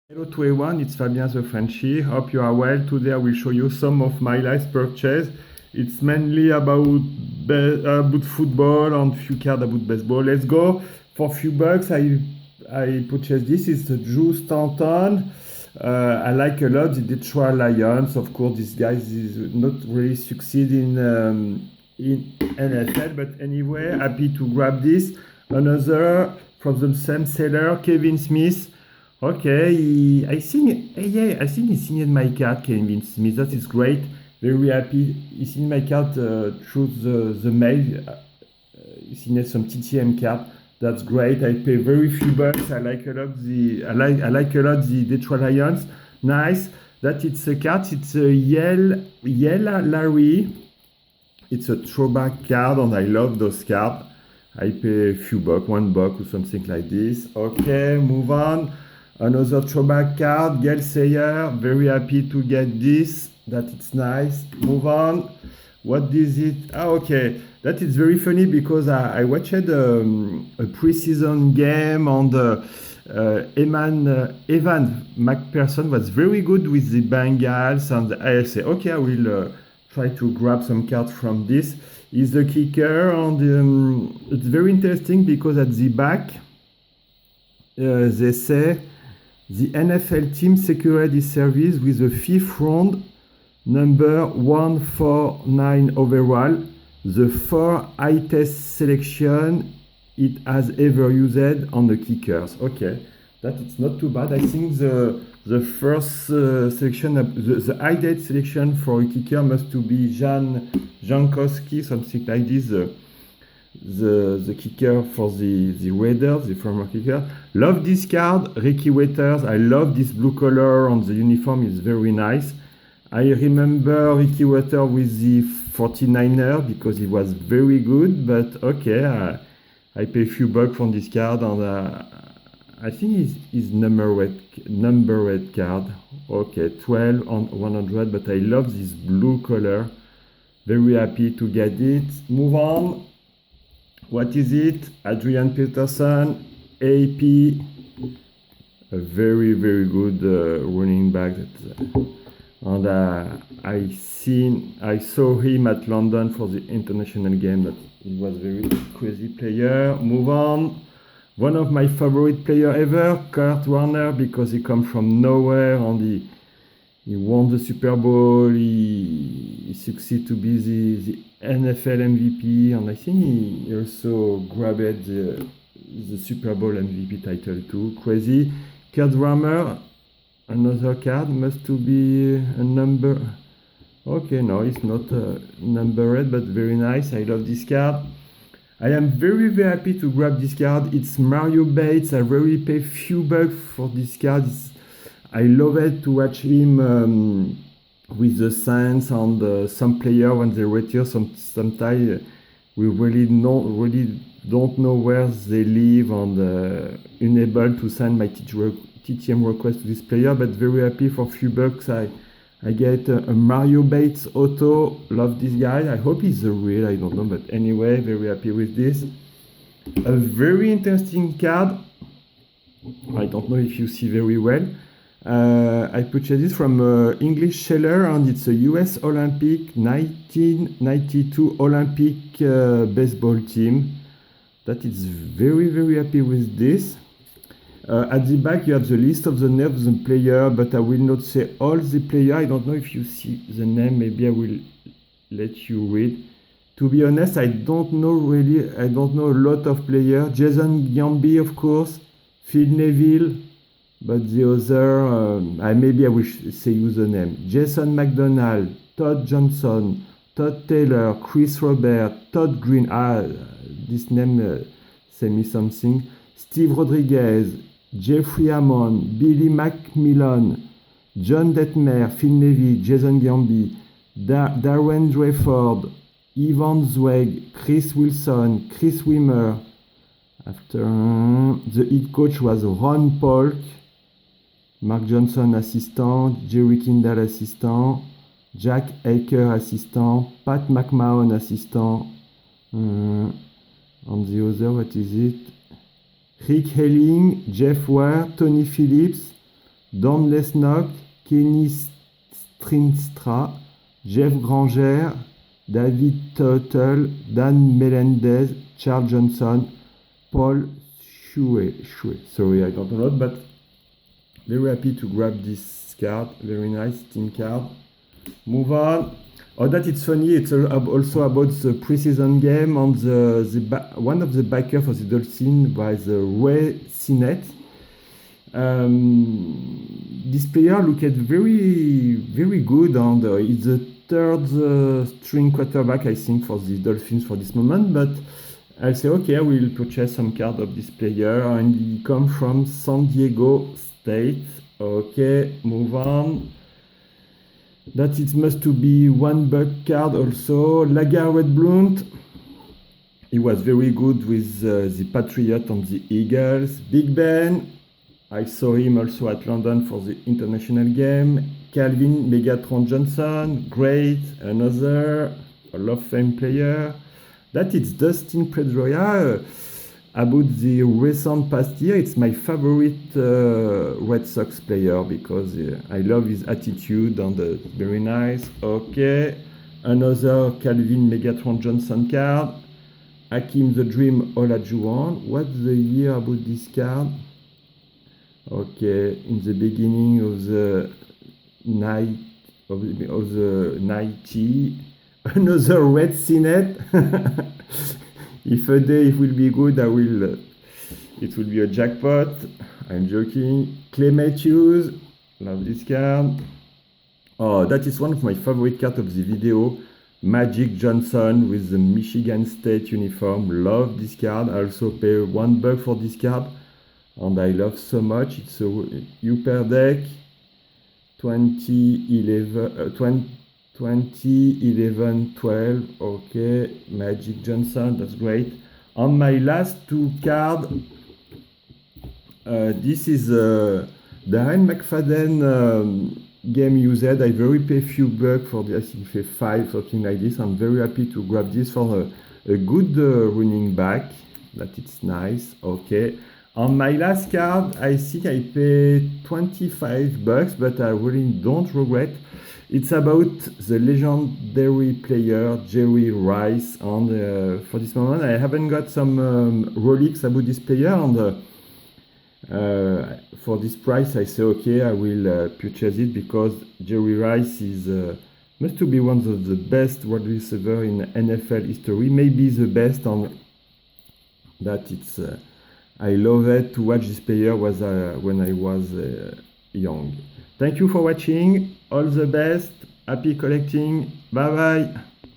Hello to everyone, it's Fabien the Frenchie. Hope you are well. Today I will show you some of my last purchase. It's mainly about football and few cards about baseball. Let's go. For few bucks, I purchased this. It's the Drew Stanton. I like a lot the Detroit Lions. Of course, this guy is not really succeeding in NFL, but anyway, happy to grab this. Another from the same seller, Kevin Smith. Okay, I think he signed my card, Kevin Smith. That is great. Very happy. He signed my card through the mail. He signed some TTM card. That's great. I pay very few bucks. I like a lot the Detroit Lions. Nice. That it's a card. It's a Yell Larry. It's a throwback card, and I love those cards. I pay a few bucks, $1 or something like this. Okay, move on. Another throwback card, Gail Sayer. Very happy to get this. That it's nice. Move on. What is it? Okay. That is very funny because I watched a preseason game and Evan McPherson was very good with the Bengals, and I say, okay, I will try to grab some cards from this. He's the kicker, and it's very interesting because at the back they say the NFL team secured this service with a fifth round, number 149 overall, the fourth highest selection it has ever used on the kickers. Okay, that it's not too bad. I think the first selection, the highest selection for a kicker must to be Jan Jankowski, something like this. The kicker for the Raiders, the former kicker. Love this card, Ricky Watters. I love this blue color on the uniform. It's very nice. I remember Ricky Watters with the 49er because he was very good. But okay, I pay a few bucks for this card, and I think it's numbered card. Okay, 12 on 100. But I love this blue color. Very happy to get it. Move on. What is it? Adrian Peterson, AP, a very, very good running back. And I saw him at London for the international game. That he was very crazy player. Move on. One of my favorite player ever, Kurt Warner, because he comes from nowhere and he won the Super Bowl. He succeeded to be the NFL MVP, and I think he also grabbed the Super Bowl MVP title too. Crazy. Kurt Warner, another card, must to be a number. Okay, no, it's not numbered, but very nice. I love this card. I am very, very happy to grab this card. It's Mario Bates. I really pay few bucks for this card. I love it to watch him with the Saints, and some player when they retire, sometimes we really don't know where they live, and unable to send my TTM request to this player. But very happy for few bucks. I get a Mario Bates auto. Love this guy. I hope he's a real. I don't know, but anyway, very happy with this. A very interesting card. I don't know if you see very well. I purchased this from English seller, and it's a US Olympic 1992 Olympic baseball team. That is very, very happy with this. At the back you have the list of the names of the player, but I will not say all the player. I don't know if you see the name. Maybe I will let you read. To be honest, I don't know a lot of players. Jason Giambi, of course, Phil Neville. But the other, maybe I will say you the name. Jason McDonald, Todd Johnson, Todd Taylor, Chris Robert, Todd Green. This name say me something. Steve Rodriguez, Jeffrey Hammond, Billy McMillan, John Detmer, Phil Neville, Jason Giambi, Darren Dreyford, Ivan Zweig, Chris Wilson, Chris Wimmer. After the head coach was Ron Polk. Mark Johnson assistant, Jerry Kindle assistant, Jack Aker assistant, Pat McMahon assistant, and the other, what is it? Rick Helling, Jeff Ware, Tony Phillips, Don Lesnock, Kenny Strinstra, Jeff Granger, David Tuttle, Dan Melendez, Charles Johnson, Paul Shuey. Sorry, I don't know a lot, but very happy to grab this card. Very nice team card. Move on. Oh, that it's funny. It's also about the preseason game on one of the backers for the Dolphins was Ray Sinet. This player looked very good, and it's the third string quarterback, I think, for the Dolphins for this moment. But I'll say, okay, I will purchase some card of this player, and he comes from San Diego State. Okay, move on. That it must to be $1 card also. LeGarrette Blount. He was very good with the Patriots and the Eagles. Big Ben. I saw him also at London for the international game. Calvin Megatron Johnson. Great. Another Hall of Fame player. That is Dustin Pedroia. About the recent past year, it's my favorite Red Sox player because I love his attitude and very nice. Okay, another Calvin Megatron Johnson card. Hakeem the Dream Olajuwon. What's the year about this card? Okay, in the beginning of the night of the 90. Another Red Sinet. If a day it will be good, it will be a jackpot. I'm joking. Clay Matthews, love this card. Oh, that is one of my favorite cards of the video. Magic Johnson with the Michigan State uniform. Love this card. I also pay $1 for this card, and I love so much. It's a Upper Deck 2011, 12, okay, Magic Johnson, that's great. On my last two cards, this is Darren McFadden game used. I very pay few bucks for the, I think for 5, something like this. I'm very happy to grab this for a good running back. That it's nice, okay. On my last card, I think I pay $25, but I really don't regret. It's about the legendary player Jerry Rice, and for this moment I haven't got some relics about this player, and for this price I say okay, I will purchase it because Jerry Rice is must to be one of the best wide receiver in NFL history, maybe the best, and that it's I love it to watch this player was when I was young. Thank you for watching. All the best. Happy collecting. Bye bye.